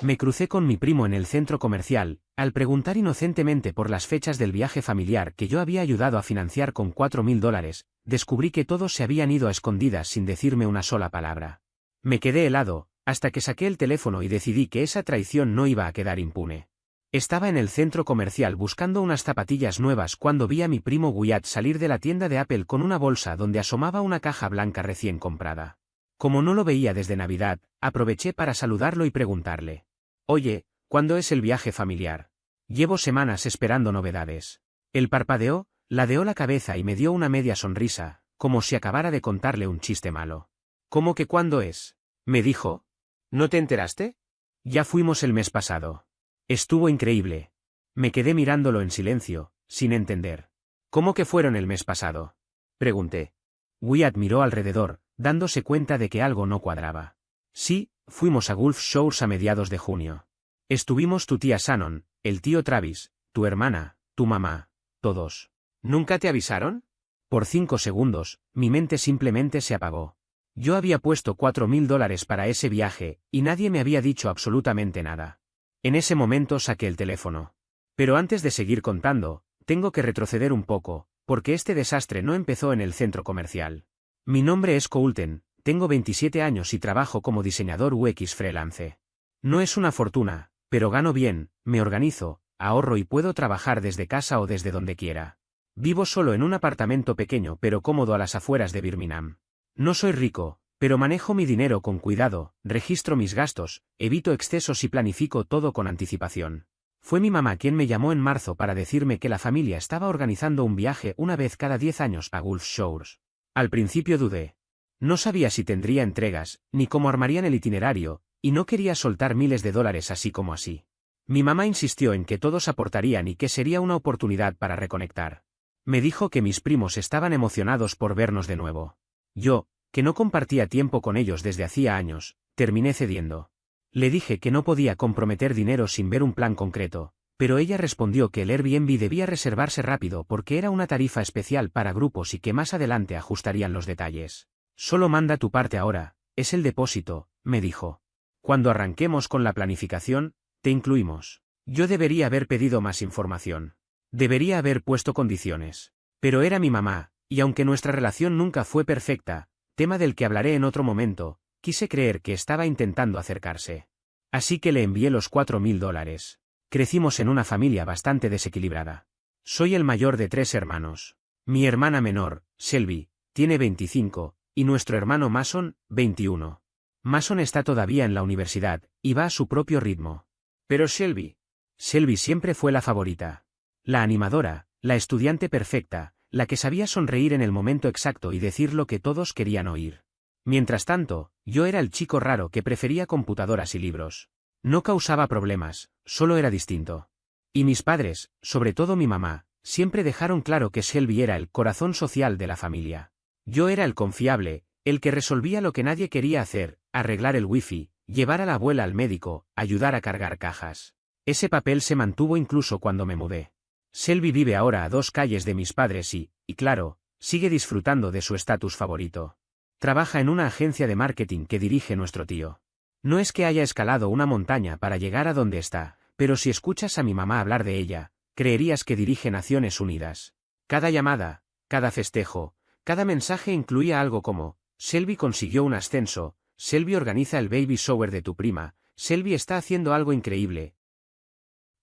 Me crucé con mi primo en el centro comercial, al preguntar inocentemente por las fechas del viaje familiar que yo había ayudado a financiar con $4.000, descubrí que todos se habían ido a escondidas sin decirme una sola palabra. Me quedé helado, hasta que saqué el teléfono y decidí que esa traición no iba a quedar impune. Estaba en el centro comercial buscando unas zapatillas nuevas cuando vi a mi primo Wyatt salir de la tienda de Apple con una bolsa donde asomaba una caja blanca recién comprada. Como no lo veía desde Navidad, aproveché para saludarlo y preguntarle: «Oye, ¿cuándo es el viaje familiar? Llevo semanas esperando novedades». Él parpadeó, ladeó la cabeza y me dio una media sonrisa, como si acabara de contarle un chiste malo. «¿Cómo que cuándo es?», me dijo. «¿No te enteraste? Ya fuimos el mes pasado». Estuvo increíble. Me quedé mirándolo en silencio, sin entender. «¿Cómo que fueron el mes pasado?», pregunté. Wyatt miró alrededor, dándose cuenta de que algo no cuadraba. «Sí, fuimos a Gulf Shores a mediados de junio. Estuvimos tu tía Shannon, el tío Travis, tu hermana, tu mamá, todos». «¿Nunca te avisaron?». Por 5 segundos, mi mente simplemente se apagó. Yo había puesto $4.000 para ese viaje, y nadie me había dicho absolutamente nada. En ese momento saqué el teléfono. Pero antes de seguir contando, tengo que retroceder un poco, porque este desastre no empezó en el centro comercial. Mi nombre es Colton, tengo 27 años y trabajo como diseñador UX freelance. No es una fortuna, pero gano bien, me organizo, ahorro y puedo trabajar desde casa o desde donde quiera. Vivo solo en un apartamento pequeño pero cómodo a las afueras de Birmingham. No soy rico, pero manejo mi dinero con cuidado, registro mis gastos, evito excesos y planifico todo con anticipación. Fue mi mamá quien me llamó en marzo para decirme que la familia estaba organizando un viaje una vez cada 10 años a Gulf Shores. Al principio dudé. No sabía si tendría entregas, ni cómo armarían el itinerario, y no quería soltar miles de dólares así como así. Mi mamá insistió en que todos aportarían y que sería una oportunidad para reconectar. Me dijo que mis primos estaban emocionados por vernos de nuevo. Yo, que no compartía tiempo con ellos desde hacía años, terminé cediendo. Le dije que no podía comprometer dinero sin ver un plan concreto, pero ella respondió que el Airbnb debía reservarse rápido porque era una tarifa especial para grupos y que más adelante ajustarían los detalles. «Solo manda tu parte ahora, es el depósito», me dijo. «Cuando arranquemos con la planificación, te incluimos». Yo debería haber pedido más información. Debería haber puesto condiciones. Pero era mi mamá, y aunque nuestra relación nunca fue perfecta, tema del que hablaré en otro momento, quise creer que estaba intentando acercarse. Así que le envié los $4.000. Crecimos en una familia bastante desequilibrada. Soy el mayor de 3 hermanos. Mi hermana menor, Shelby, tiene 25, y nuestro hermano Mason, 21. Mason está todavía en la universidad, y va a su propio ritmo. Pero Shelby siempre fue la favorita. La animadora, la estudiante perfecta, la que sabía sonreír en el momento exacto y decir lo que todos querían oír. Mientras tanto, yo era el chico raro que prefería computadoras y libros. No causaba problemas, solo era distinto. Y mis padres, sobre todo mi mamá, siempre dejaron claro que Shelby era el corazón social de la familia. Yo era el confiable, el que resolvía lo que nadie quería hacer, arreglar el wifi, llevar a la abuela al médico, ayudar a cargar cajas. Ese papel se mantuvo incluso cuando me mudé. Shelby vive ahora a 2 calles de mis padres y claro, sigue disfrutando de su estatus favorito. Trabaja en una agencia de marketing que dirige nuestro tío. No es que haya escalado una montaña para llegar a donde está, pero si escuchas a mi mamá hablar de ella, creerías que dirige Naciones Unidas. Cada llamada, cada festejo, cada mensaje incluía algo como: Shelby consiguió un ascenso, Shelby organiza el baby shower de tu prima, Shelby está haciendo algo increíble.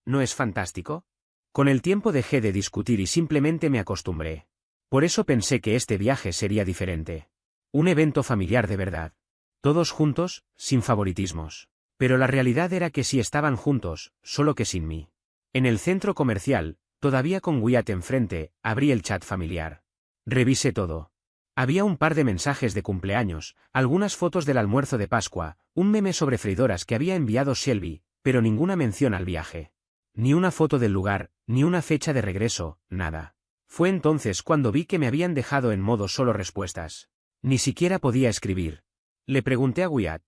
¿No es fantástico? Con el tiempo dejé de discutir y simplemente me acostumbré. Por eso pensé que este viaje sería diferente. Un evento familiar de verdad. Todos juntos, sin favoritismos. Pero la realidad era que sí estaban juntos, solo que sin mí. En el centro comercial, todavía con Wyatt enfrente, abrí el chat familiar. Revisé todo. Había un par de mensajes de cumpleaños, algunas fotos del almuerzo de Pascua, un meme sobre freidoras que había enviado Shelby, pero ninguna mención al viaje. Ni una foto del lugar, ni una fecha de regreso, nada. Fue entonces cuando vi que me habían dejado en modo solo respuestas. Ni siquiera podía escribir. Le pregunté a Wyatt: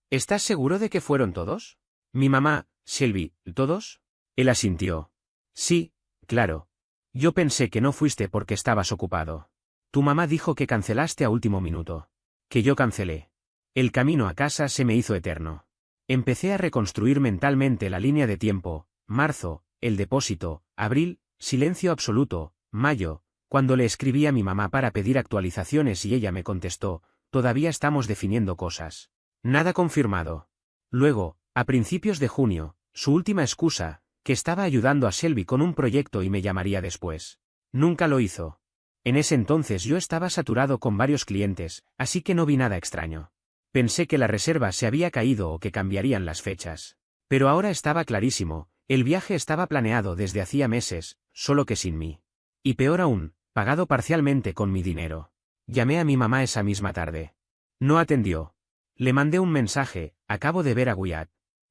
¿estás seguro de que fueron todos? Mi mamá: Shelby, ¿todos? Él asintió. Sí, claro. Yo pensé que no fuiste porque estabas ocupado. Tu mamá dijo que cancelaste a último minuto. Que yo cancelé. El camino a casa se me hizo eterno. Empecé a reconstruir mentalmente la línea de tiempo: marzo, el depósito; abril, silencio absoluto; mayo, cuando le escribí a mi mamá para pedir actualizaciones y ella me contestó: todavía estamos definiendo cosas. Nada confirmado. Luego, a principios de junio, su última excusa, que estaba ayudando a Shelby con un proyecto y me llamaría después. Nunca lo hizo. En ese entonces yo estaba saturado con varios clientes, así que no vi nada extraño. Pensé que la reserva se había caído o que cambiarían las fechas. Pero ahora estaba clarísimo: el viaje estaba planeado desde hacía meses, solo que sin mí. Y peor aún, pagado parcialmente con mi dinero. Llamé a mi mamá esa misma tarde. No atendió. Le mandé un mensaje: acabo de ver a Wyatt.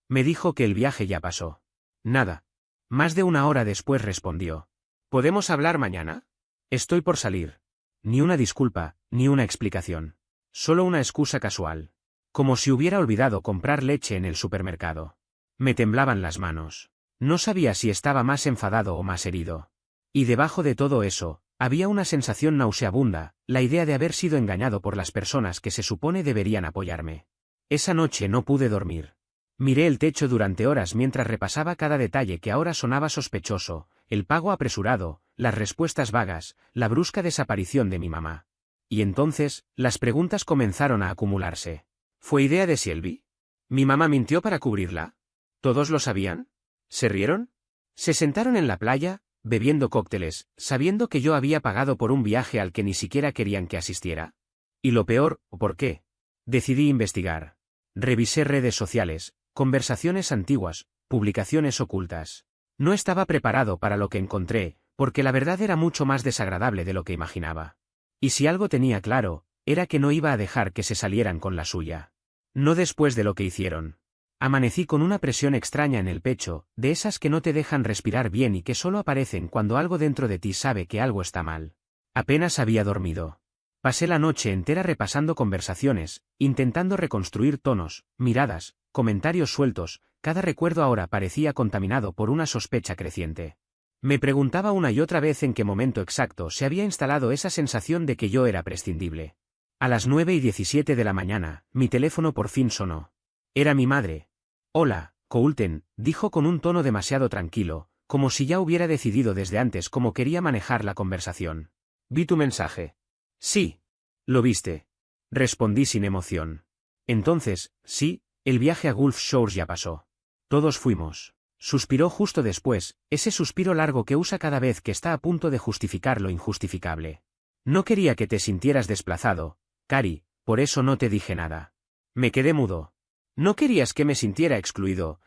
Me dijo que el viaje ya pasó. Nada. Más de una hora después respondió: ¿podemos hablar mañana? Estoy por salir. Ni una disculpa, ni una explicación. Solo una excusa casual. Como si hubiera olvidado comprar leche en el supermercado. Me temblaban las manos. No sabía si estaba más enfadado o más herido. Y debajo de todo eso, había una sensación nauseabunda: la idea de haber sido engañado por las personas que se supone deberían apoyarme. Esa noche no pude dormir. Miré el techo durante horas mientras repasaba cada detalle que ahora sonaba sospechoso: el pago apresurado, las respuestas vagas, la brusca desaparición de mi mamá. Y entonces, las preguntas comenzaron a acumularse. ¿Fue idea de Shelby? ¿Mi mamá mintió para cubrirla? ¿Todos lo sabían? ¿Se rieron? Se sentaron en la playa, bebiendo cócteles, sabiendo que yo había pagado por un viaje al que ni siquiera querían que asistiera. Y lo peor, ¿por qué? Decidí investigar. Revisé redes sociales, conversaciones antiguas, publicaciones ocultas. No estaba preparado para lo que encontré, porque la verdad era mucho más desagradable de lo que imaginaba. Y si algo tenía claro, era que no iba a dejar que se salieran con la suya. No después de lo que hicieron. Amanecí con una presión extraña en el pecho, de esas que no te dejan respirar bien y que solo aparecen cuando algo dentro de ti sabe que algo está mal. Apenas había dormido. Pasé la noche entera repasando conversaciones, intentando reconstruir tonos, miradas, comentarios sueltos. Cada recuerdo ahora parecía contaminado por una sospecha creciente. Me preguntaba una y otra vez en qué momento exacto se había instalado esa sensación de que yo era prescindible. A las 9:17 de la mañana, mi teléfono por fin sonó. Era mi madre. «Hola, Colton», dijo con un tono demasiado tranquilo, como si ya hubiera decidido desde antes cómo quería manejar la conversación. «Vi tu mensaje». «Sí. ¿Lo viste?», respondí sin emoción. «Entonces, sí, el viaje a Gulf Shores ya pasó. Todos fuimos». Suspiró justo después, ese suspiro largo que usa cada vez que está a punto de justificar lo injustificable. «No quería que te sintieras desplazado, Cari, por eso no te dije nada». Me quedé mudo. «¿No querías que me sintiera excluido?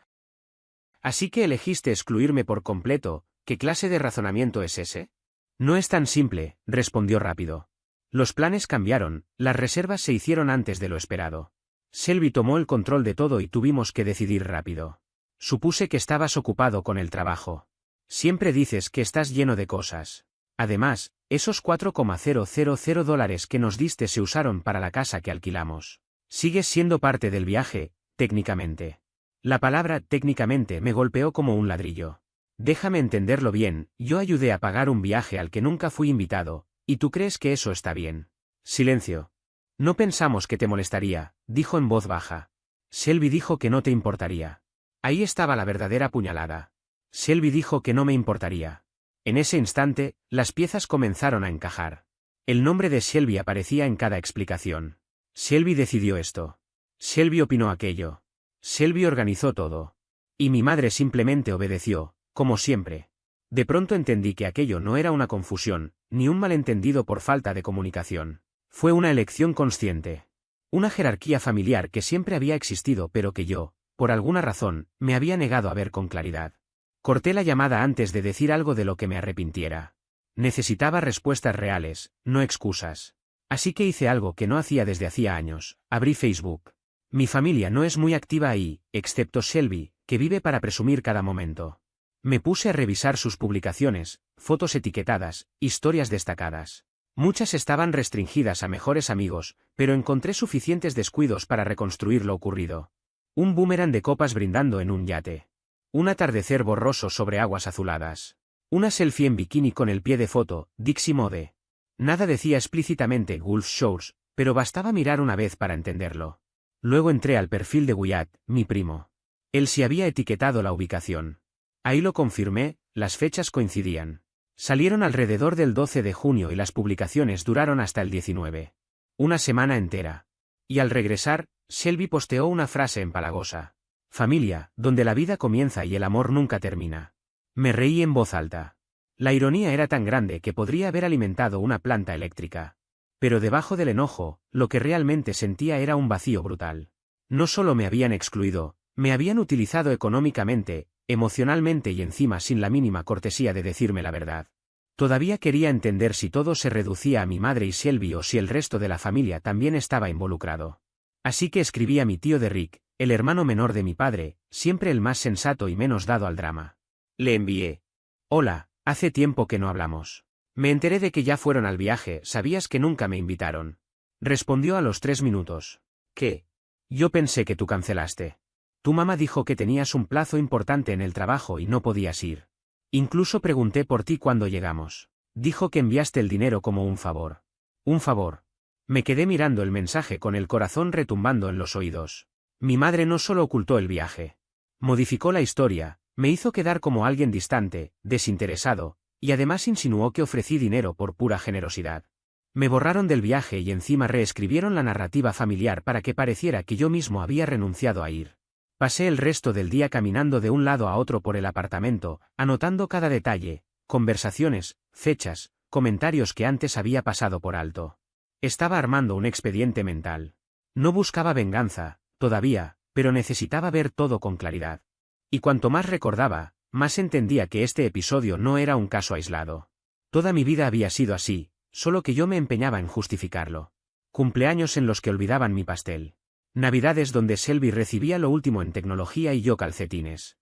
Así que elegiste excluirme por completo. ¿Qué clase de razonamiento es ese?» «No es tan simple», respondió rápido. «Los planes cambiaron, las reservas se hicieron antes de lo esperado. Shelby tomó el control de todo y tuvimos que decidir rápido. Supuse que estabas ocupado con el trabajo. Siempre dices que estás lleno de cosas. Además, esos $4,000 que nos diste se usaron para la casa que alquilamos. Sigues siendo parte del viaje, técnicamente». La palabra técnicamente me golpeó como un ladrillo. Déjame entenderlo bien: yo ayudé a pagar un viaje al que nunca fui invitado, ¿y tú crees que eso está bien? Silencio. «No pensamos que te molestaría», dijo en voz baja. «Shelby dijo que no te importaría». Ahí estaba la verdadera puñalada. Shelby dijo que no me importaría. En ese instante, las piezas comenzaron a encajar. El nombre de Shelby aparecía en cada explicación. Shelby decidió esto. Shelby opinó aquello. Shelby organizó todo. Y mi madre simplemente obedeció, como siempre. De pronto entendí que aquello no era una confusión, ni un malentendido por falta de comunicación. Fue una elección consciente. Una jerarquía familiar que siempre había existido pero que yo, por alguna razón, me había negado a ver con claridad. Corté la llamada antes de decir algo de lo que me arrepintiera. Necesitaba respuestas reales, no excusas. Así que hice algo que no hacía desde hacía años: abrí Facebook. Mi familia no es muy activa ahí, excepto Shelby, que vive para presumir cada momento. Me puse a revisar sus publicaciones, fotos etiquetadas, historias destacadas. Muchas estaban restringidas a mejores amigos, pero encontré suficientes descuidos para reconstruir lo ocurrido. Un boomerang de copas brindando en un yate. Un atardecer borroso sobre aguas azuladas. Una selfie en bikini con el pie de foto, Dixie Mode. Nada decía explícitamente Gulf Shores, pero bastaba mirar una vez para entenderlo. Luego entré al perfil de Wyatt, mi primo. Él sí había etiquetado la ubicación. Ahí lo confirmé, las fechas coincidían. Salieron alrededor del 12 de junio y las publicaciones duraron hasta el 19. Una semana entera. Y al regresar, Shelby posteó una frase empalagosa. Familia, donde la vida comienza y el amor nunca termina. Me reí en voz alta. La ironía era tan grande que podría haber alimentado una planta eléctrica. Pero debajo del enojo, lo que realmente sentía era un vacío brutal. No solo me habían excluido, me habían utilizado económicamente, emocionalmente y encima sin la mínima cortesía de decirme la verdad. Todavía quería entender si todo se reducía a mi madre y Shelby o si el resto de la familia también estaba involucrado. Así que escribí a mi tío de Rick, el hermano menor de mi padre, siempre el más sensato y menos dado al drama. Le envié. Hola, hace tiempo que no hablamos. Me enteré de que ya fueron al viaje, ¿sabías que nunca me invitaron? Respondió a los 3 minutos. ¿Qué? Yo pensé que tú cancelaste. Tu mamá dijo que tenías un plazo importante en el trabajo y no podías ir. Incluso pregunté por ti cuando llegamos. Dijo que enviaste el dinero como un favor. ¿Un favor? Me quedé mirando el mensaje con el corazón retumbando en los oídos. Mi madre no solo ocultó el viaje. Modificó la historia, me hizo quedar como alguien distante, desinteresado, y además insinuó que ofrecí dinero por pura generosidad. Me borraron del viaje y encima reescribieron la narrativa familiar para que pareciera que yo mismo había renunciado a ir. Pasé el resto del día caminando de un lado a otro por el apartamento, anotando cada detalle, conversaciones, fechas, comentarios que antes había pasado por alto. Estaba armando un expediente mental. No buscaba venganza, todavía, pero necesitaba ver todo con claridad. Y cuanto más recordaba, más entendía que este episodio no era un caso aislado. Toda mi vida había sido así, solo que yo me empeñaba en justificarlo. Cumpleaños en los que olvidaban mi pastel. Navidades donde Shelby recibía lo último en tecnología y yo calcetines.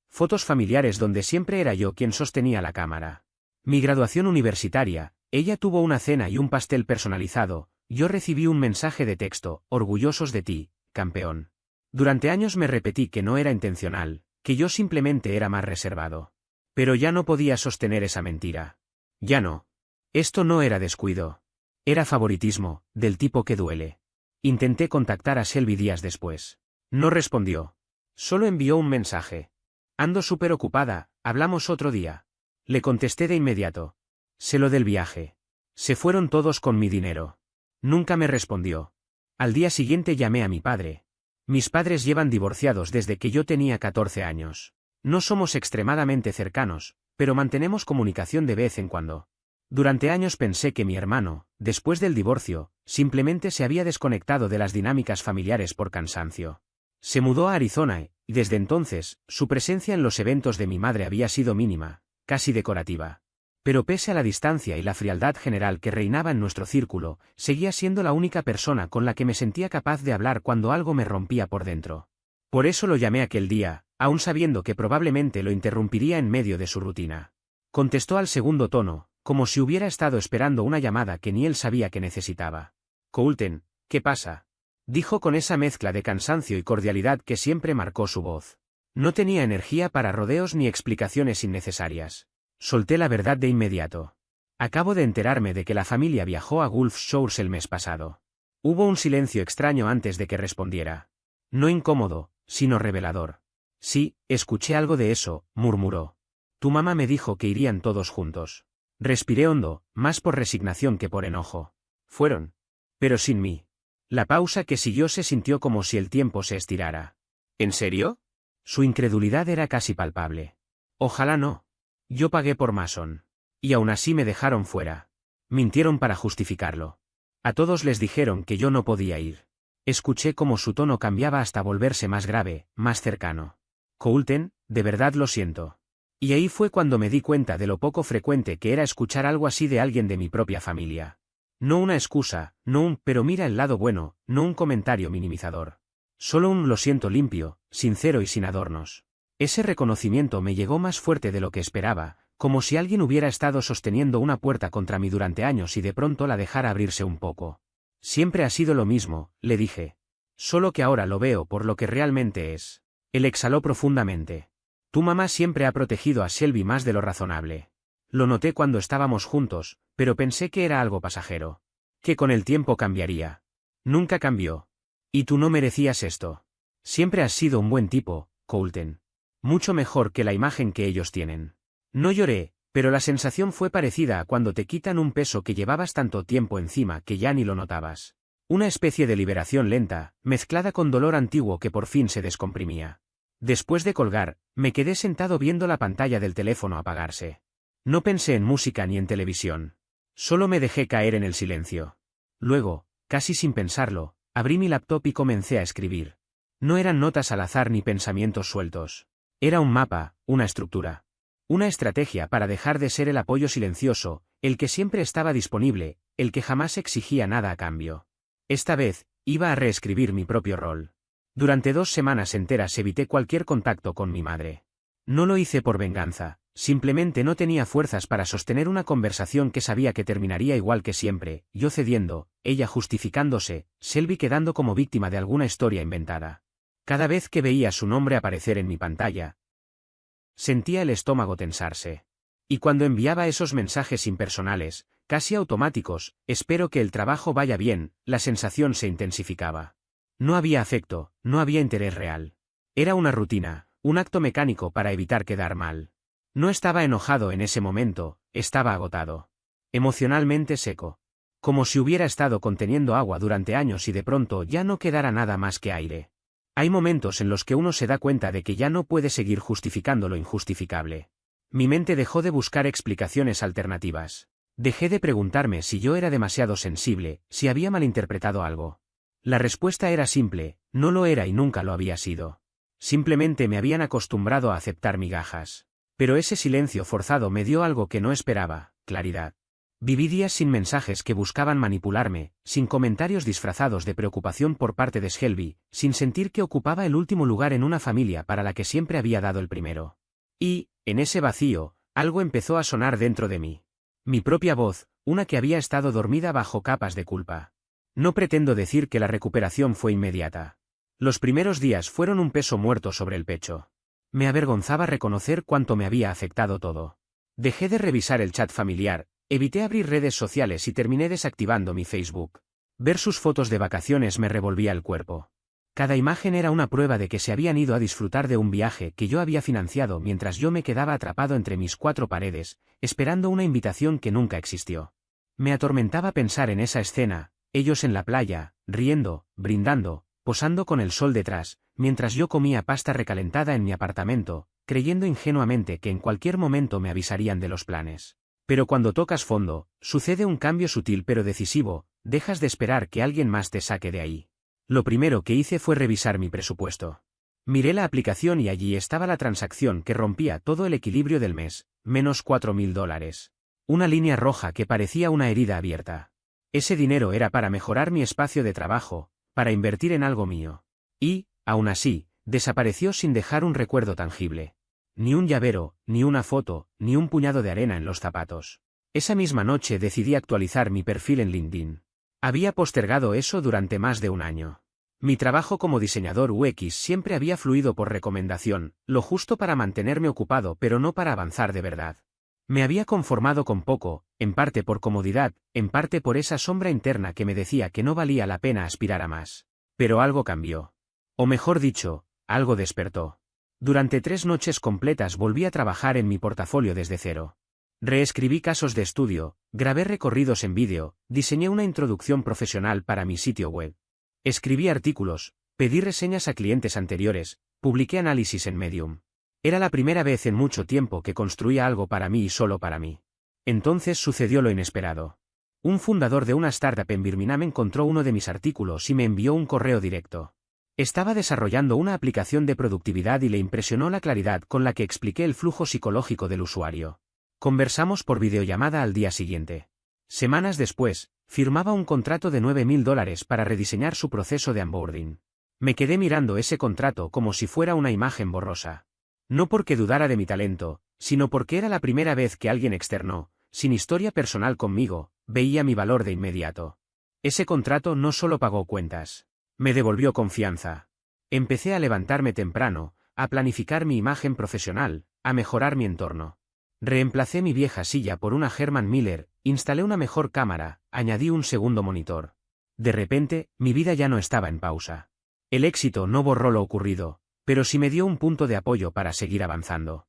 Fotos familiares donde siempre era yo quien sostenía la cámara. Mi graduación universitaria, ella tuvo una cena y un pastel personalizado, yo recibí un mensaje de texto, orgullosos de ti, campeón. Durante años me repetí que no era intencional, que yo simplemente era más reservado. Pero ya no podía sostener esa mentira. Ya no. Esto no era descuido. Era favoritismo, del tipo que duele. Intenté contactar a Shelby días después. No respondió. Solo envió un mensaje. Ando súper ocupada, hablamos otro día. Le contesté de inmediato. Sé lo del viaje. Se fueron todos con mi dinero. Nunca me respondió. Al día siguiente llamé a mi padre. Mis padres llevan divorciados desde que yo tenía 14 años. No somos extremadamente cercanos, pero mantenemos comunicación de vez en cuando. Durante años pensé que mi hermano, después del divorcio, simplemente se había desconectado de las dinámicas familiares por cansancio. Se mudó a Arizona y, desde entonces, su presencia en los eventos de mi madre había sido mínima, casi decorativa. Pero pese a la distancia y la frialdad general que reinaba en nuestro círculo, seguía siendo la única persona con la que me sentía capaz de hablar cuando algo me rompía por dentro. Por eso lo llamé aquel día, aun sabiendo que probablemente lo interrumpiría en medio de su rutina. Contestó al segundo tono, como si hubiera estado esperando una llamada que ni él sabía que necesitaba. Colton, ¿qué pasa? Dijo con esa mezcla de cansancio y cordialidad que siempre marcó su voz. No tenía energía para rodeos ni explicaciones innecesarias. Solté la verdad de inmediato. Acabo de enterarme de que la familia viajó a Gulf Shores el mes pasado. Hubo un silencio extraño antes de que respondiera. No incómodo, sino revelador. Sí, escuché algo de eso, murmuró. Tu mamá me dijo que irían todos juntos. Respiré hondo, más por resignación que por enojo. Fueron. Pero sin mí. La pausa que siguió se sintió como si el tiempo se estirara. ¿En serio? Su incredulidad era casi palpable. Ojalá no. Yo pagué por Mason. Y aún así me dejaron fuera. Mintieron para justificarlo. A todos les dijeron que yo no podía ir. Escuché cómo su tono cambiaba hasta volverse más grave, más cercano. Colton, de verdad lo siento. Y ahí fue cuando me di cuenta de lo poco frecuente que era escuchar algo así de alguien de mi propia familia. No una excusa, no un pero mira el lado bueno, no un comentario minimizador. Solo un lo siento limpio, sincero y sin adornos. Ese reconocimiento me llegó más fuerte de lo que esperaba, como si alguien hubiera estado sosteniendo una puerta contra mí durante años y de pronto la dejara abrirse un poco. Siempre ha sido lo mismo, le dije. Solo que ahora lo veo por lo que realmente es. Él exhaló profundamente. Tu mamá siempre ha protegido a Shelby más de lo razonable. Lo noté cuando estábamos juntos, pero pensé que era algo pasajero. Que con el tiempo cambiaría. Nunca cambió. Y tú no merecías esto. Siempre has sido un buen tipo, Colton. Mucho mejor que la imagen que ellos tienen. No lloré, pero la sensación fue parecida a cuando te quitan un peso que llevabas tanto tiempo encima que ya ni lo notabas. Una especie de liberación lenta, mezclada con dolor antiguo que por fin se descomprimía. Después de colgar, me quedé sentado viendo la pantalla del teléfono apagarse. No pensé en música ni en televisión. Solo me dejé caer en el silencio. Luego, casi sin pensarlo, abrí mi laptop y comencé a escribir. No eran notas al azar ni pensamientos sueltos. Era un mapa, una estructura. Una estrategia para dejar de ser el apoyo silencioso, el que siempre estaba disponible, el que jamás exigía nada a cambio. Esta vez, iba a reescribir mi propio rol. Durante 2 semanas enteras evité cualquier contacto con mi madre. No lo hice por venganza, simplemente no tenía fuerzas para sostener una conversación que sabía que terminaría igual que siempre, yo cediendo, ella justificándose, Shelby quedando como víctima de alguna historia inventada. Cada vez que veía su nombre aparecer en mi pantalla, sentía el estómago tensarse. Y cuando enviaba esos mensajes impersonales, casi automáticos, espero que el trabajo vaya bien, la sensación se intensificaba. No había afecto, no había interés real. Era una rutina, un acto mecánico para evitar quedar mal. No estaba enojado en ese momento, estaba agotado. Emocionalmente seco. Como si hubiera estado conteniendo agua durante años y de pronto ya no quedara nada más que aire. Hay momentos en los que uno se da cuenta de que ya no puede seguir justificando lo injustificable. Mi mente dejó de buscar explicaciones alternativas. Dejé de preguntarme si yo era demasiado sensible, si había malinterpretado algo. La respuesta era simple, no lo era y nunca lo había sido. Simplemente me habían acostumbrado a aceptar migajas. Pero ese silencio forzado me dio algo que no esperaba, claridad. Viví días sin mensajes que buscaban manipularme, sin comentarios disfrazados de preocupación por parte de Shelby, sin sentir que ocupaba el último lugar en una familia para la que siempre había dado el primero. Y, en ese vacío, algo empezó a sonar dentro de mí. Mi propia voz, una que había estado dormida bajo capas de culpa. No pretendo decir que la recuperación fue inmediata. Los primeros días fueron un peso muerto sobre el pecho. Me avergonzaba reconocer cuánto me había afectado todo. Dejé de revisar el chat familiar, evité abrir redes sociales y terminé desactivando mi Facebook. Ver sus fotos de vacaciones me revolvía el cuerpo. Cada imagen era una prueba de que se habían ido a disfrutar de un viaje que yo había financiado mientras yo me quedaba atrapado entre mis 4 paredes, esperando una invitación que nunca existió. Me atormentaba pensar en esa escena, ellos en la playa, riendo, brindando, posando con el sol detrás, mientras yo comía pasta recalentada en mi apartamento, creyendo ingenuamente que en cualquier momento me avisarían de los planes. Pero cuando tocas fondo, sucede un cambio sutil pero decisivo, dejas de esperar que alguien más te saque de ahí. Lo primero que hice fue revisar mi presupuesto. Miré la aplicación y allí estaba la transacción que rompía todo el equilibrio del mes, menos $4.000. Una línea roja que parecía una herida abierta. Ese dinero era para mejorar mi espacio de trabajo, para invertir en algo mío. Y, aún así, desapareció sin dejar un recuerdo tangible. Ni un llavero, ni una foto, ni un puñado de arena en los zapatos. Esa misma noche decidí actualizar mi perfil en LinkedIn. Había postergado eso durante más de un año. Mi trabajo como diseñador UX siempre había fluido por recomendación, lo justo para mantenerme ocupado pero no para avanzar de verdad. Me había conformado con poco, en parte por comodidad, en parte por esa sombra interna que me decía que no valía la pena aspirar a más. Pero algo cambió. O mejor dicho, algo despertó. Durante 3 noches completas volví a trabajar en mi portafolio desde cero. Reescribí casos de estudio, grabé recorridos en vídeo, diseñé una introducción profesional para mi sitio web. Escribí artículos, pedí reseñas a clientes anteriores, publiqué análisis en Medium. Era la primera vez en mucho tiempo que construía algo para mí y solo para mí. Entonces sucedió lo inesperado. Un fundador de una startup en Birmingham encontró uno de mis artículos y me envió un correo directo. Estaba desarrollando una aplicación de productividad y le impresionó la claridad con la que expliqué el flujo psicológico del usuario. Conversamos por videollamada al día siguiente. Semanas después, firmaba un contrato de $9.000 para rediseñar su proceso de onboarding. Me quedé mirando ese contrato como si fuera una imagen borrosa. No porque dudara de mi talento, sino porque era la primera vez que alguien externo, sin historia personal conmigo, veía mi valor de inmediato. Ese contrato no solo pagó cuentas. Me devolvió confianza. Empecé a levantarme temprano, a planificar mi imagen profesional, a mejorar mi entorno. Reemplacé mi vieja silla por una Herman Miller, instalé una mejor cámara, añadí un segundo monitor. De repente, mi vida ya no estaba en pausa. El éxito no borró lo ocurrido, pero sí me dio un punto de apoyo para seguir avanzando.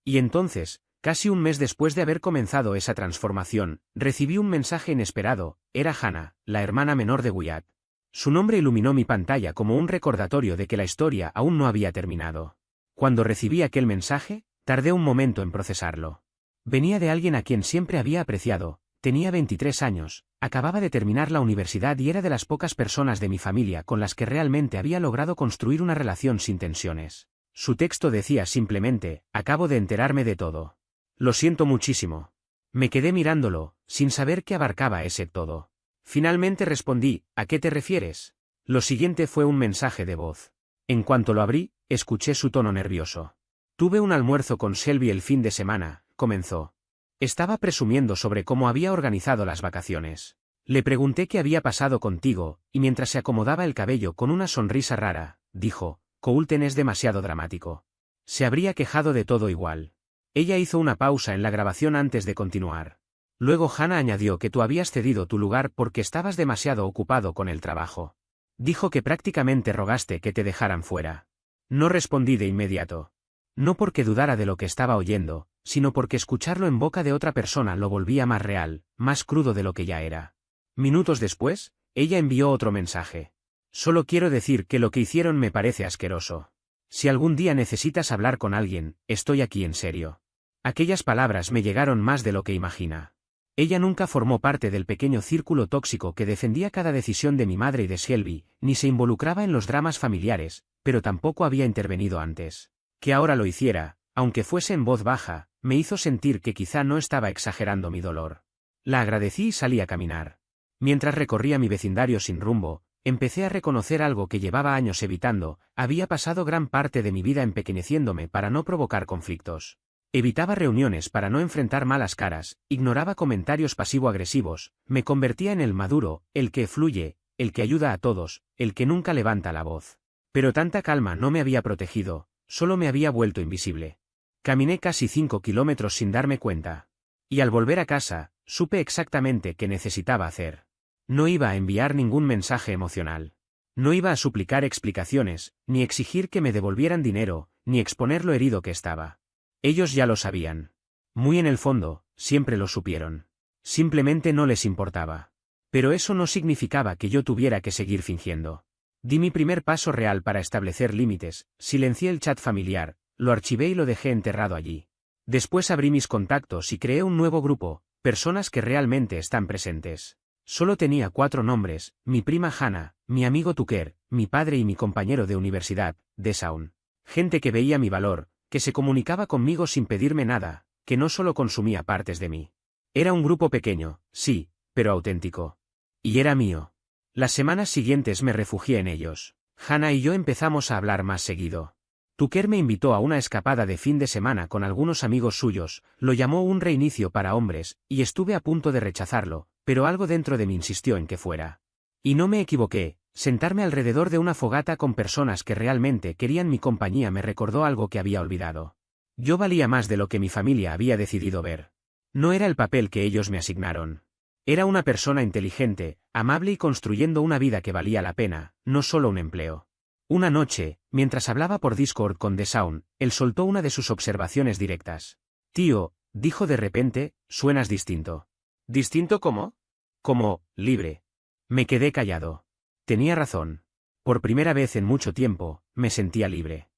Y entonces, casi un mes después de haber comenzado esa transformación, recibí un mensaje inesperado. Era Hannah, la hermana menor de Wyatt. Su nombre iluminó mi pantalla como un recordatorio de que la historia aún no había terminado. Cuando recibí aquel mensaje, tardé un momento en procesarlo. Venía de alguien a quien siempre había apreciado. Tenía 23 años, acababa de terminar la universidad y era de las pocas personas de mi familia con las que realmente había logrado construir una relación sin tensiones. Su texto decía simplemente: acabo de enterarme de todo. Lo siento muchísimo. Me quedé mirándolo, sin saber qué abarcaba ese todo. Finalmente respondí: ¿a qué te refieres? Lo siguiente fue un mensaje de voz. En cuanto lo abrí, escuché su tono nervioso. Tuve un almuerzo con Shelby el fin de semana, comenzó. Estaba presumiendo sobre cómo había organizado las vacaciones. Le pregunté qué había pasado contigo, y mientras se acomodaba el cabello con una sonrisa rara, dijo: Colton es demasiado dramático. Se habría quejado de todo igual. Ella hizo una pausa en la grabación antes de continuar. Luego Hannah añadió que tú habías cedido tu lugar porque estabas demasiado ocupado con el trabajo. Dijo que prácticamente rogaste que te dejaran fuera. No respondí de inmediato. No porque dudara de lo que estaba oyendo, sino porque escucharlo en boca de otra persona lo volvía más real, más crudo de lo que ya era. Minutos después, ella envió otro mensaje. Solo quiero decir que lo que hicieron me parece asqueroso. Si algún día necesitas hablar con alguien, estoy aquí en serio. Aquellas palabras me llegaron más de lo que imagina. Ella nunca formó parte del pequeño círculo tóxico que defendía cada decisión de mi madre y de Shelby, ni se involucraba en los dramas familiares, pero tampoco había intervenido antes. Que ahora lo hiciera, aunque fuese en voz baja, me hizo sentir que quizá no estaba exagerando mi dolor. La agradecí y salí a caminar. Mientras recorría mi vecindario sin rumbo, empecé a reconocer algo que llevaba años evitando. Había pasado gran parte de mi vida empequeñeciéndome para no provocar conflictos. Evitaba reuniones para no enfrentar malas caras, ignoraba comentarios pasivo-agresivos, me convertía en el maduro, el que fluye, el que ayuda a todos, el que nunca levanta la voz. Pero tanta calma no me había protegido, solo me había vuelto invisible. Caminé casi 5 kilómetros sin darme cuenta. Y al volver a casa, supe exactamente qué necesitaba hacer. No iba a enviar ningún mensaje emocional. No iba a suplicar explicaciones, ni exigir que me devolvieran dinero, ni exponer lo herido que estaba. Ellos ya lo sabían. Muy en el fondo, siempre lo supieron. Simplemente no les importaba. Pero eso no significaba que yo tuviera que seguir fingiendo. Di mi primer paso real para establecer límites, silencié el chat familiar, lo archivé y lo dejé enterrado allí. Después abrí mis contactos y creé un nuevo grupo, personas que realmente están presentes. Solo tenía 4 nombres: mi prima Hannah, mi amigo Tucker, mi padre y mi compañero de universidad, Desaun. Gente que veía mi valor, que se comunicaba conmigo sin pedirme nada, que no solo consumía partes de mí. Era un grupo pequeño, sí, pero auténtico. Y era mío. Las semanas siguientes me refugié en ellos. Hannah y yo empezamos a hablar más seguido. Tucker me invitó a una escapada de fin de semana con algunos amigos suyos, lo llamó un reinicio para hombres, y estuve a punto de rechazarlo, pero algo dentro de mí insistió en que fuera. Y no me equivoqué. Sentarme alrededor de una fogata con personas que realmente querían mi compañía me recordó algo que había olvidado. Yo valía más de lo que mi familia había decidido ver. No era el papel que ellos me asignaron. Era una persona inteligente, amable y construyendo una vida que valía la pena, no solo un empleo. Una noche, mientras hablaba por Discord con Desaun, él soltó una de sus observaciones directas. Tío, dijo de repente, suenas distinto. ¿Distinto cómo? Como, libre. Me quedé callado. Tenía razón. Por primera vez en mucho tiempo, me sentía libre.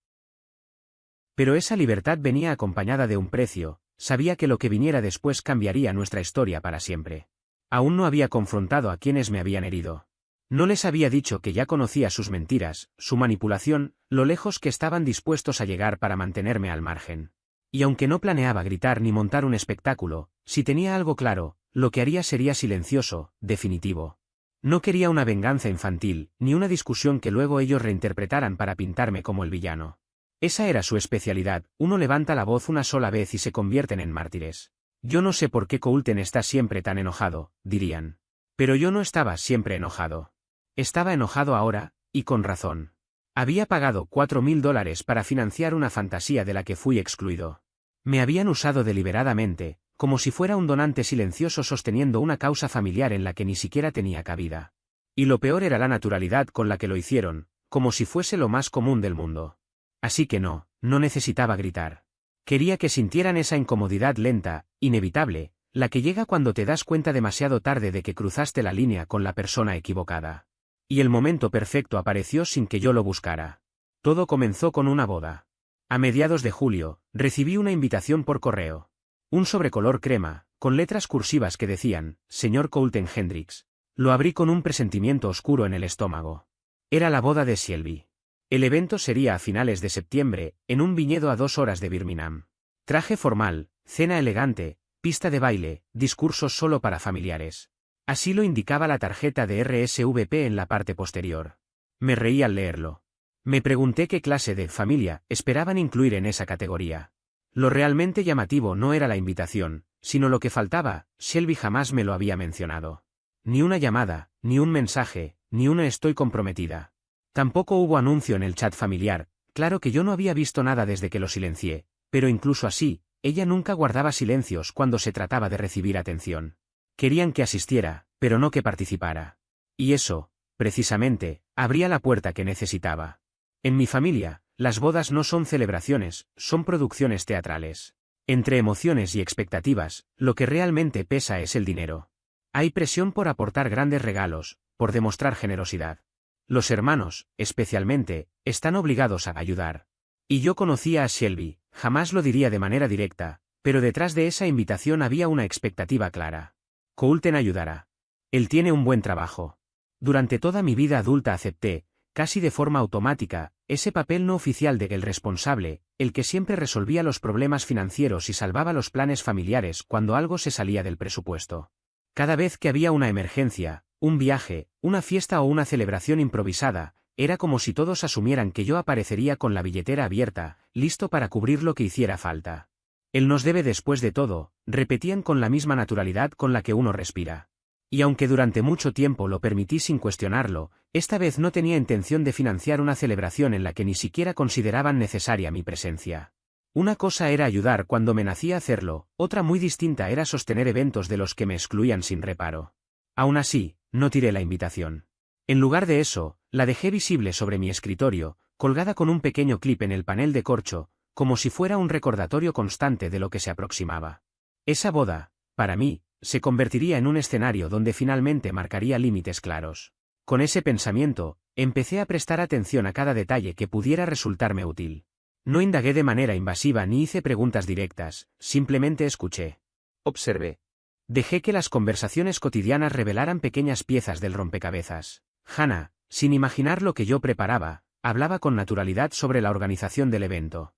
Pero esa libertad venía acompañada de un precio. Sabía que lo que viniera después cambiaría nuestra historia para siempre. Aún no había confrontado a quienes me habían herido. No les había dicho que ya conocía sus mentiras, su manipulación, lo lejos que estaban dispuestos a llegar para mantenerme al margen. Y aunque no planeaba gritar ni montar un espectáculo, si tenía algo claro, lo que haría sería silencioso, definitivo. No quería una venganza infantil, ni una discusión que luego ellos reinterpretaran para pintarme como el villano. Esa era su especialidad: uno levanta la voz una sola vez y se convierten en mártires. Yo no sé por qué Colton está siempre tan enojado, dirían. Pero yo no estaba siempre enojado. Estaba enojado ahora, y con razón. Había pagado $4.000 para financiar una fantasía de la que fui excluido. Me habían usado deliberadamente, como si fuera un donante silencioso sosteniendo una causa familiar en la que ni siquiera tenía cabida. Y lo peor era la naturalidad con la que lo hicieron, como si fuese lo más común del mundo. Así que no necesitaba gritar. Quería que sintieran esa incomodidad lenta, inevitable, la que llega cuando te das cuenta demasiado tarde de que cruzaste la línea con la persona equivocada. Y el momento perfecto apareció sin que yo lo buscara. Todo comenzó con una boda. A mediados de julio, recibí una invitación por correo. Un sobre color crema, con letras cursivas que decían, Señor Colton Hendricks. Lo abrí con un presentimiento oscuro en el estómago. Era la boda de Shelby. El evento sería a finales de septiembre, en un viñedo a 2 horas de Birmingham. Traje formal, cena elegante, pista de baile, discursos solo para familiares. Así lo indicaba la tarjeta de RSVP en la parte posterior. Me reí al leerlo. Me pregunté qué clase de familia esperaban incluir en esa categoría. Lo realmente llamativo no era la invitación, sino lo que faltaba. Shelby jamás me lo había mencionado. Ni una llamada, ni un mensaje, ni una estoy comprometida. Tampoco hubo anuncio en el chat familiar. Claro que yo no había visto nada desde que lo silencié, pero incluso así, ella nunca guardaba silencios cuando se trataba de recibir atención. Querían que asistiera, pero no que participara. Y eso, precisamente, abría la puerta que necesitaba. En mi familia, las bodas no son celebraciones, son producciones teatrales. Entre emociones y expectativas, lo que realmente pesa es el dinero. Hay presión por aportar grandes regalos, por demostrar generosidad. Los hermanos, especialmente, están obligados a ayudar. Y yo conocía a Shelby, jamás lo diría de manera directa, pero detrás de esa invitación había una expectativa clara. Colton ayudará. Él tiene un buen trabajo. Durante toda mi vida adulta acepté, casi de forma automática, ese papel no oficial de el responsable, el que siempre resolvía los problemas financieros y salvaba los planes familiares cuando algo se salía del presupuesto. Cada vez que había una emergencia, un viaje, una fiesta o una celebración improvisada, era como si todos asumieran que yo aparecería con la billetera abierta, listo para cubrir lo que hiciera falta. Él nos debe después de todo, repetían con la misma naturalidad con la que uno respira. Y aunque durante mucho tiempo lo permití sin cuestionarlo, esta vez no tenía intención de financiar una celebración en la que ni siquiera consideraban necesaria mi presencia. Una cosa era ayudar cuando me nacía hacerlo, otra muy distinta era sostener eventos de los que me excluían sin reparo. Aún así, no tiré la invitación. En lugar de eso, la dejé visible sobre mi escritorio, colgada con un pequeño clip en el panel de corcho, como si fuera un recordatorio constante de lo que se aproximaba. Esa boda, para mí, se convertiría en un escenario donde finalmente marcaría límites claros. Con ese pensamiento, empecé a prestar atención a cada detalle que pudiera resultarme útil. No indagué de manera invasiva ni hice preguntas directas, simplemente escuché. Observé. Dejé que las conversaciones cotidianas revelaran pequeñas piezas del rompecabezas. Hannah, sin imaginar lo que yo preparaba, hablaba con naturalidad sobre la organización del evento.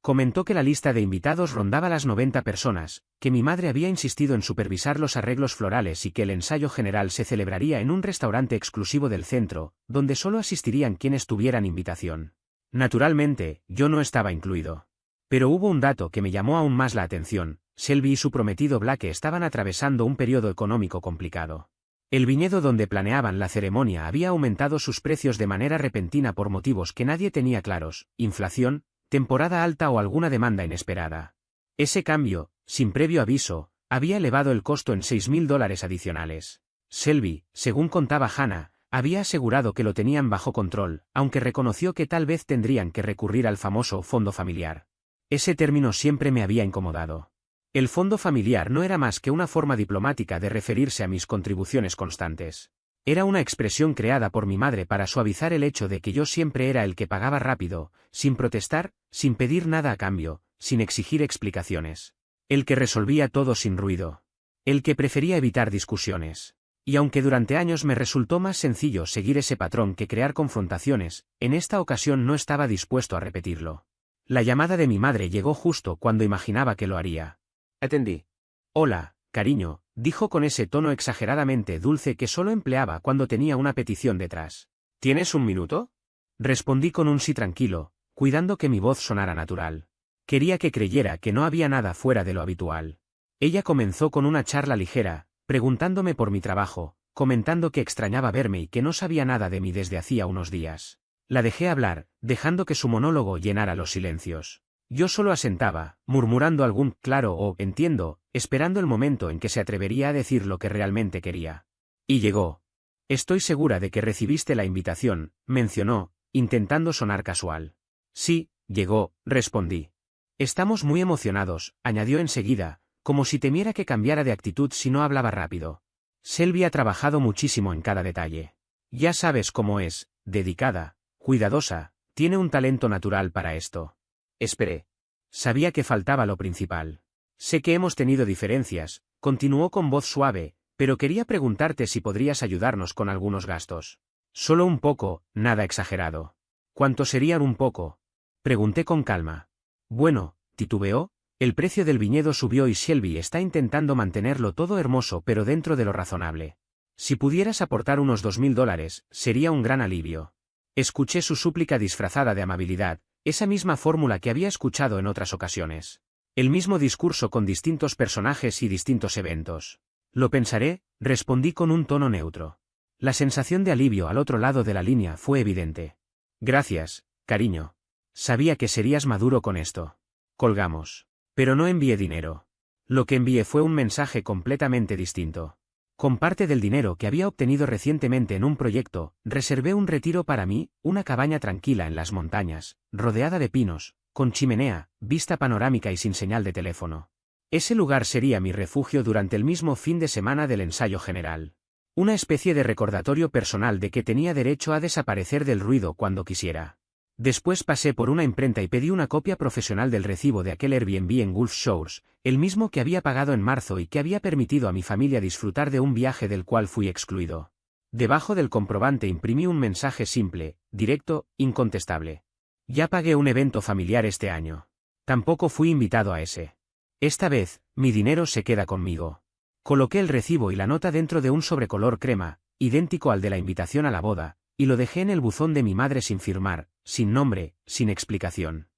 Comentó que la lista de invitados rondaba las 90 personas, que mi madre había insistido en supervisar los arreglos florales y que el ensayo general se celebraría en un restaurante exclusivo del centro, donde solo asistirían quienes tuvieran invitación. Naturalmente, yo no estaba incluido. Pero hubo un dato que me llamó aún más la atención. Shelby y su prometido Blake estaban atravesando un periodo económico complicado. El viñedo donde planeaban la ceremonia había aumentado sus precios de manera repentina por motivos que nadie tenía claros, inflación, temporada alta o alguna demanda inesperada. Ese cambio, sin previo aviso, había elevado el costo en $6.000 adicionales. Shelby, según contaba Hannah, había asegurado que lo tenían bajo control, aunque reconoció que tal vez tendrían que recurrir al famoso fondo familiar. Ese término siempre me había incomodado. El fondo familiar no era más que una forma diplomática de referirse a mis contribuciones constantes. Era una expresión creada por mi madre para suavizar el hecho de que yo siempre era el que pagaba rápido, sin protestar, sin pedir nada a cambio, sin exigir explicaciones. El que resolvía todo sin ruido. El que prefería evitar discusiones. Y aunque durante años me resultó más sencillo seguir ese patrón que crear confrontaciones, en esta ocasión no estaba dispuesto a repetirlo. La llamada de mi madre llegó justo cuando imaginaba que lo haría. Atendí. Hola, cariño, dijo con ese tono exageradamente dulce que solo empleaba cuando tenía una petición detrás. ¿Tienes un minuto? Respondí con un sí tranquilo, cuidando que mi voz sonara natural. Quería que creyera que no había nada fuera de lo habitual. Ella comenzó con una charla ligera, preguntándome por mi trabajo, comentando que extrañaba verme y que no sabía nada de mí desde hacía unos días. La dejé hablar, dejando que su monólogo llenara los silencios. Yo solo asentaba, murmurando algún claro o entiendo, esperando el momento en que se atrevería a decir lo que realmente quería. Y llegó. Estoy segura de que recibiste la invitación, mencionó, intentando sonar casual. Sí, llegó, respondí. Estamos muy emocionados, añadió enseguida, como si temiera que cambiara de actitud si no hablaba rápido. Selby ha trabajado muchísimo en cada detalle. Ya sabes cómo es, dedicada, cuidadosa, tiene un talento natural para esto. Esperé. Sabía que faltaba lo principal. Sé que hemos tenido diferencias, continuó con voz suave, pero quería preguntarte si podrías ayudarnos con algunos gastos. Solo un poco, nada exagerado. ¿Cuánto serían un poco? Pregunté con calma. Bueno, titubeó, el precio del viñedo subió y Shelby está intentando mantenerlo todo hermoso pero dentro de lo razonable. Si pudieras aportar unos $2000, sería un gran alivio. Escuché su súplica disfrazada de amabilidad, esa misma fórmula que había escuchado en otras ocasiones. El mismo discurso con distintos personajes y distintos eventos. Lo pensaré, respondí con un tono neutro. La sensación de alivio al otro lado de la línea fue evidente. Gracias, cariño. Sabía que serías maduro con esto. Colgamos. Pero no envié dinero. Lo que envié fue un mensaje completamente distinto. Con parte del dinero que había obtenido recientemente en un proyecto, reservé un retiro para mí, una cabaña tranquila en las montañas, rodeada de pinos, con chimenea, vista panorámica y sin señal de teléfono. Ese lugar sería mi refugio durante el mismo fin de semana del ensayo general. Una especie de recordatorio personal de que tenía derecho a desaparecer del ruido cuando quisiera. Después pasé por una imprenta y pedí una copia profesional del recibo de aquel Airbnb en Gulf Shores, el mismo que había pagado en marzo y que había permitido a mi familia disfrutar de un viaje del cual fui excluido. Debajo del comprobante imprimí un mensaje simple, directo, incontestable. Ya pagué un evento familiar este año. Tampoco fui invitado a ese. Esta vez, mi dinero se queda conmigo. Coloqué el recibo y la nota dentro de un sobrecolor crema, idéntico al de la invitación a la boda, y lo dejé en el buzón de mi madre sin firmar, sin nombre, sin explicación.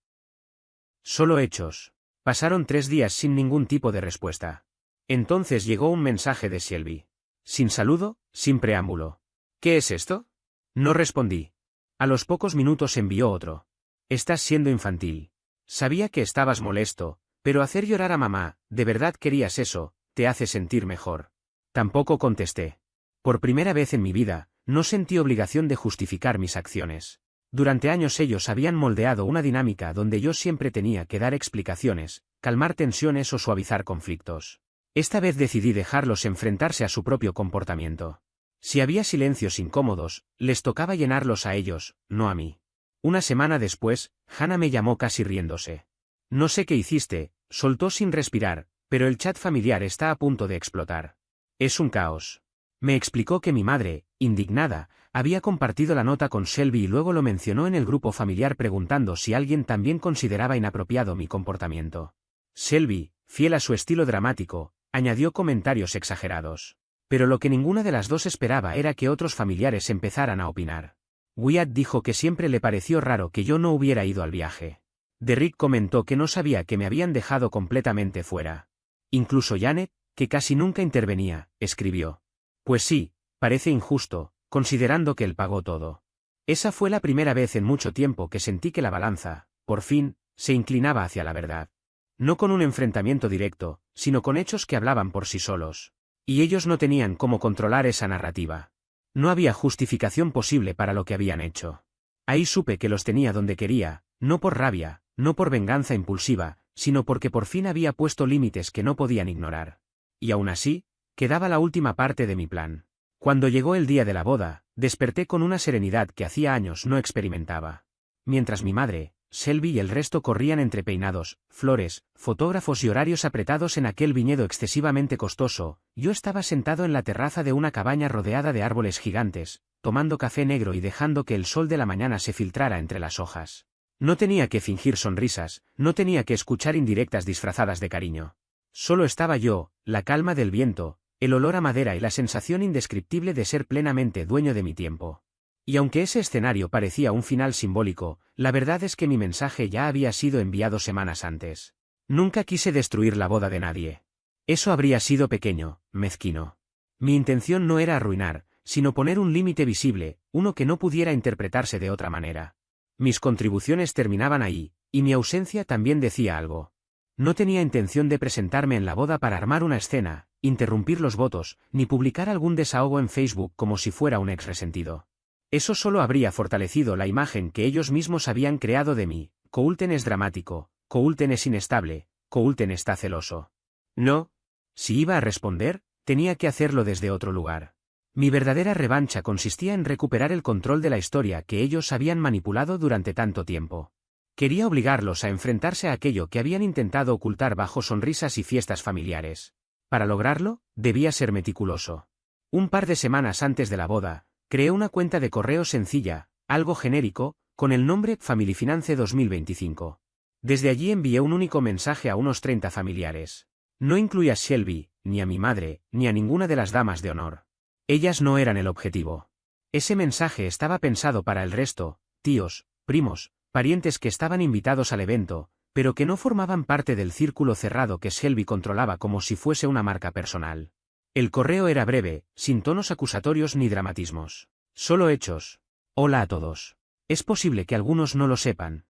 Solo hechos. Pasaron 3 días sin ningún tipo de respuesta. Entonces llegó un mensaje de Shelby. Sin saludo, sin preámbulo. ¿Qué es esto? No respondí. A los pocos minutos envió otro. Estás siendo infantil. Sabía que estabas molesto, pero hacer llorar a mamá, ¿de verdad querías eso? Te hace sentir mejor. Tampoco contesté. Por primera vez en mi vida, no sentí obligación de justificar mis acciones. Durante años ellos habían moldeado una dinámica donde yo siempre tenía que dar explicaciones, calmar tensiones o suavizar conflictos. Esta vez decidí dejarlos enfrentarse a su propio comportamiento. Si había silencios incómodos, les tocaba llenarlos a ellos, no a mí. Una semana después, Hannah me llamó casi riéndose. No sé qué hiciste, soltó sin respirar, pero el chat familiar está a punto de explotar. Es un caos. Me explicó que mi madre, indignada, había compartido la nota con Shelby y luego lo mencionó en el grupo familiar preguntando si alguien también consideraba inapropiado mi comportamiento. Shelby, fiel a su estilo dramático, añadió comentarios exagerados. Pero lo que ninguna de las dos esperaba era que otros familiares empezaran a opinar. Wyatt dijo que siempre le pareció raro que yo no hubiera ido al viaje. Derrick comentó que no sabía que me habían dejado completamente fuera. Incluso Janet, que casi nunca intervenía, escribió. Pues sí, parece injusto, considerando que él pagó todo. Esa fue la primera vez en mucho tiempo que sentí que la balanza, por fin, se inclinaba hacia la verdad. No con un enfrentamiento directo, sino con hechos que hablaban por sí solos. Y ellos no tenían cómo controlar esa narrativa. No había justificación posible para lo que habían hecho. Ahí supe que los tenía donde quería, no por rabia, no por venganza impulsiva, sino porque por fin había puesto límites que no podían ignorar. Y aún así, quedaba la última parte de mi plan. Cuando llegó el día de la boda, desperté con una serenidad que hacía años no experimentaba. Mientras mi madre, Shelby y el resto corrían entre peinados, flores, fotógrafos y horarios apretados en aquel viñedo excesivamente costoso, yo estaba sentado en la terraza de una cabaña rodeada de árboles gigantes, tomando café negro y dejando que el sol de la mañana se filtrara entre las hojas. No tenía que fingir sonrisas, no tenía que escuchar indirectas disfrazadas de cariño. Solo estaba yo, la calma del viento, el olor a madera y la sensación indescriptible de ser plenamente dueño de mi tiempo. Y aunque ese escenario parecía un final simbólico, la verdad es que mi mensaje ya había sido enviado semanas antes. Nunca quise destruir la boda de nadie. Eso habría sido pequeño, mezquino. Mi intención no era arruinar, sino poner un límite visible, uno que no pudiera interpretarse de otra manera. Mis contribuciones terminaban ahí, y mi ausencia también decía algo. No tenía intención de presentarme en la boda para armar una escena, interrumpir los votos, ni publicar algún desahogo en Facebook como si fuera un ex resentido. Eso solo habría fortalecido la imagen que ellos mismos habían creado de mí. Coulter es dramático, Coulter es inestable, Coulter está celoso. No. Si iba a responder, tenía que hacerlo desde otro lugar. Mi verdadera revancha consistía en recuperar el control de la historia que ellos habían manipulado durante tanto tiempo. Quería obligarlos a enfrentarse a aquello que habían intentado ocultar bajo sonrisas y fiestas familiares. Para lograrlo, debía ser meticuloso. Un par de semanas antes de la boda, creé una cuenta de correo sencilla, algo genérico, con el nombre Family Finance 2025. Desde allí envié un único mensaje a unos 30 familiares. No incluía a Shelby, ni a mi madre, ni a ninguna de las damas de honor. Ellas no eran el objetivo. Ese mensaje estaba pensado para el resto, tíos, primos, parientes que estaban invitados al evento, pero que no formaban parte del círculo cerrado que Shelby controlaba como si fuese una marca personal. El correo era breve, sin tonos acusatorios ni dramatismos. Solo hechos. Hola a todos. Es posible que algunos no lo sepan.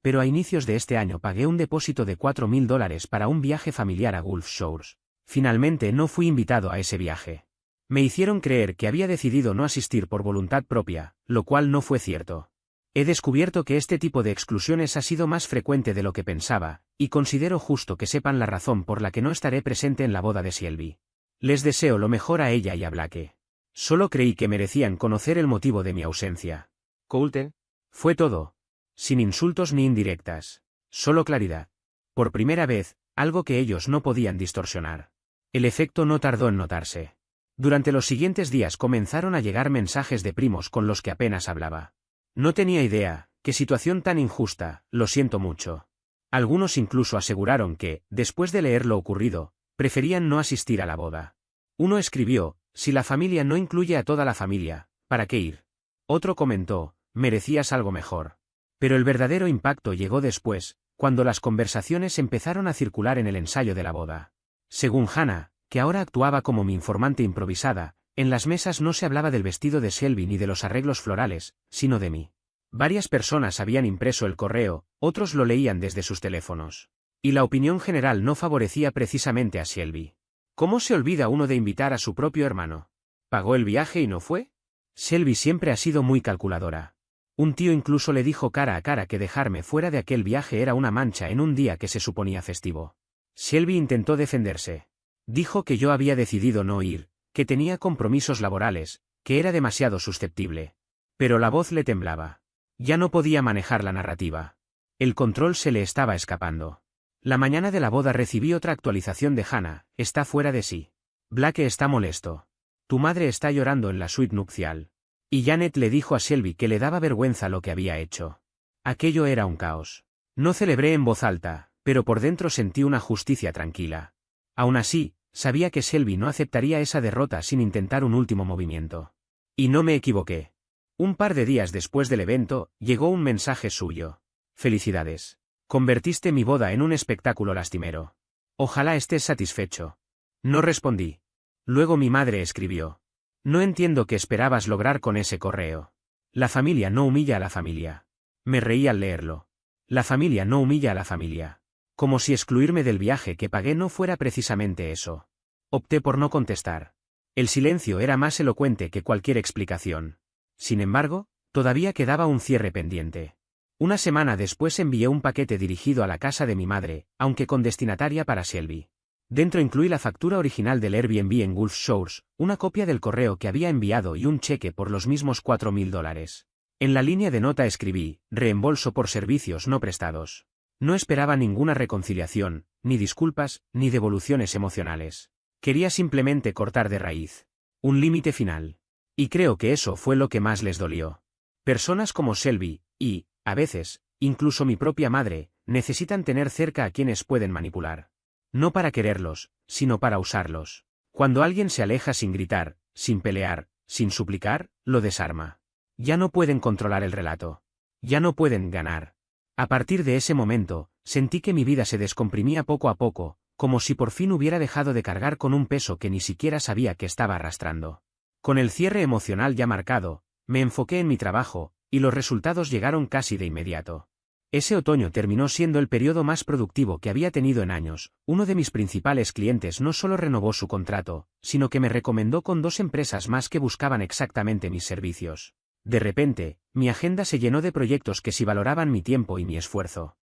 Pero a inicios de este año pagué un depósito de $4.000 para un viaje familiar a Gulf Shores. Finalmente no fui invitado a ese viaje. Me hicieron creer que había decidido no asistir por voluntad propia, lo cual no fue cierto. He descubierto que este tipo de exclusiones ha sido más frecuente de lo que pensaba, y considero justo que sepan la razón por la que no estaré presente en la boda de Shelby. Les deseo lo mejor a ella y a Blake. Solo creí que merecían conocer el motivo de mi ausencia. Coulter. Fue todo. Sin insultos ni indirectas. Solo claridad. Por primera vez, algo que ellos no podían distorsionar. El efecto no tardó en notarse. Durante los siguientes días comenzaron a llegar mensajes de primos con los que apenas hablaba. No tenía idea, qué situación tan injusta, lo siento mucho. Algunos incluso aseguraron que, después de leer lo ocurrido, preferían no asistir a la boda. Uno escribió, si la familia no incluye a toda la familia, ¿para qué ir? Otro comentó, merecías algo mejor. Pero el verdadero impacto llegó después, cuando las conversaciones empezaron a circular en el ensayo de la boda. Según Hannah, que ahora actuaba como mi informante improvisada, en las mesas no se hablaba del vestido de Shelby ni de los arreglos florales, sino de mí. Varias personas habían impreso el correo, otros lo leían desde sus teléfonos. Y la opinión general no favorecía precisamente a Shelby. ¿Cómo se olvida uno de invitar a su propio hermano? ¿Pagó el viaje y no fue? Shelby siempre ha sido muy calculadora. Un tío incluso le dijo cara a cara que dejarme fuera de aquel viaje era una mancha en un día que se suponía festivo. Shelby intentó defenderse. Dijo que yo había decidido no ir, que tenía compromisos laborales, que era demasiado susceptible. Pero la voz le temblaba. Ya no podía manejar la narrativa. El control se le estaba escapando. La mañana de la boda recibí otra actualización de Hannah, está fuera de sí. Blake está molesto. Tu madre está llorando en la suite nupcial. Y Janet le dijo a Shelby que le daba vergüenza lo que había hecho. Aquello era un caos. No celebré en voz alta, pero por dentro sentí una justicia tranquila. Aún así, sabía que Shelby no aceptaría esa derrota sin intentar un último movimiento. Y no me equivoqué. Un par de días después del evento, llegó un mensaje suyo. Felicidades. Convertiste mi boda en un espectáculo lastimero. Ojalá estés satisfecho. No respondí. Luego mi madre escribió. No entiendo qué esperabas lograr con ese correo. La familia no humilla a la familia. Me reí al leerlo. La familia no humilla a la familia. Como si excluirme del viaje que pagué no fuera precisamente eso. Opté por no contestar. El silencio era más elocuente que cualquier explicación. Sin embargo, todavía quedaba un cierre pendiente. Una semana después envié un paquete dirigido a la casa de mi madre, aunque con destinataria para Shelby. Dentro incluí la factura original del Airbnb en Gulf Shores, una copia del correo que había enviado y un cheque por los mismos $4.000. En la línea de nota escribí, reembolso por servicios no prestados. No esperaba ninguna reconciliación, ni disculpas, ni devoluciones emocionales. Quería simplemente cortar de raíz. Un límite final. Y creo que eso fue lo que más les dolió. Personas como Shelby, y, a veces, incluso mi propia madre, necesitan tener cerca a quienes pueden manipular. No para quererlos, sino para usarlos. Cuando alguien se aleja sin gritar, sin pelear, sin suplicar, lo desarma. Ya no pueden controlar el relato. Ya no pueden ganar. A partir de ese momento, sentí que mi vida se descomprimía poco a poco, como si por fin hubiera dejado de cargar con un peso que ni siquiera sabía que estaba arrastrando. Con el cierre emocional ya marcado, me enfoqué en mi trabajo, y los resultados llegaron casi de inmediato. Ese otoño terminó siendo el periodo más productivo que había tenido en años. Uno de mis principales clientes no solo renovó su contrato, sino que me recomendó con 2 empresas más que buscaban exactamente mis servicios. De repente, mi agenda se llenó de proyectos que sí valoraban mi tiempo y mi esfuerzo.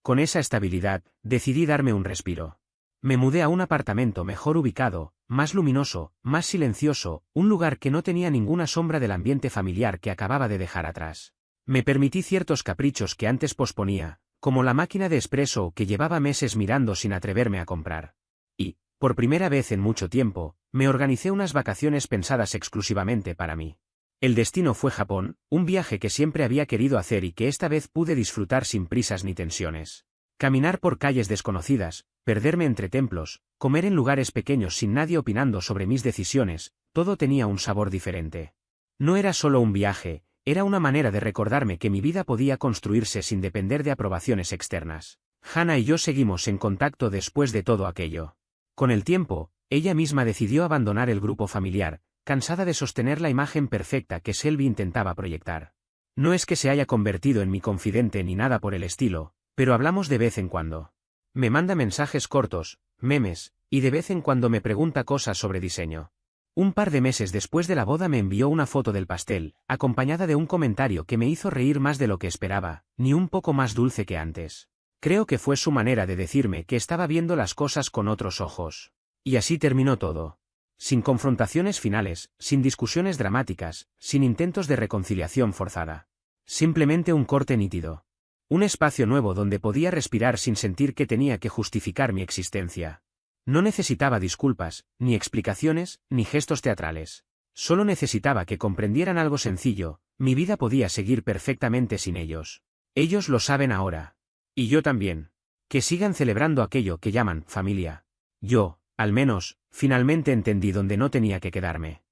Con esa estabilidad, decidí darme un respiro. Me mudé a un apartamento mejor ubicado, más luminoso, más silencioso, un lugar que no tenía ninguna sombra del ambiente familiar que acababa de dejar atrás. Me permití ciertos caprichos que antes posponía, como la máquina de espresso que llevaba meses mirando sin atreverme a comprar. Y, por primera vez en mucho tiempo, me organicé unas vacaciones pensadas exclusivamente para mí. El destino fue Japón, un viaje que siempre había querido hacer y que esta vez pude disfrutar sin prisas ni tensiones. Caminar por calles desconocidas, perderme entre templos, comer en lugares pequeños sin nadie opinando sobre mis decisiones, todo tenía un sabor diferente. No era solo un viaje, era una manera de recordarme que mi vida podía construirse sin depender de aprobaciones externas. Hannah y yo seguimos en contacto después de todo aquello. Con el tiempo, ella misma decidió abandonar el grupo familiar, cansada de sostener la imagen perfecta que Selby intentaba proyectar. No es que se haya convertido en mi confidente ni nada por el estilo, pero hablamos de vez en cuando. Me manda mensajes cortos, memes, y de vez en cuando me pregunta cosas sobre diseño. Un par de meses después de la boda me envió una foto del pastel, acompañada de un comentario que me hizo reír más de lo que esperaba, ni un poco más dulce que antes. Creo que fue su manera de decirme que estaba viendo las cosas con otros ojos. Y así terminó todo. Sin confrontaciones finales, sin discusiones dramáticas, sin intentos de reconciliación forzada. Simplemente un corte nítido. Un espacio nuevo donde podía respirar sin sentir que tenía que justificar mi existencia. No necesitaba disculpas, ni explicaciones, ni gestos teatrales. Solo necesitaba que comprendieran algo sencillo: mi vida podía seguir perfectamente sin ellos. Ellos lo saben ahora. Y yo también. Que sigan celebrando aquello que llaman familia. Yo, al menos, finalmente entendí dónde no tenía que quedarme.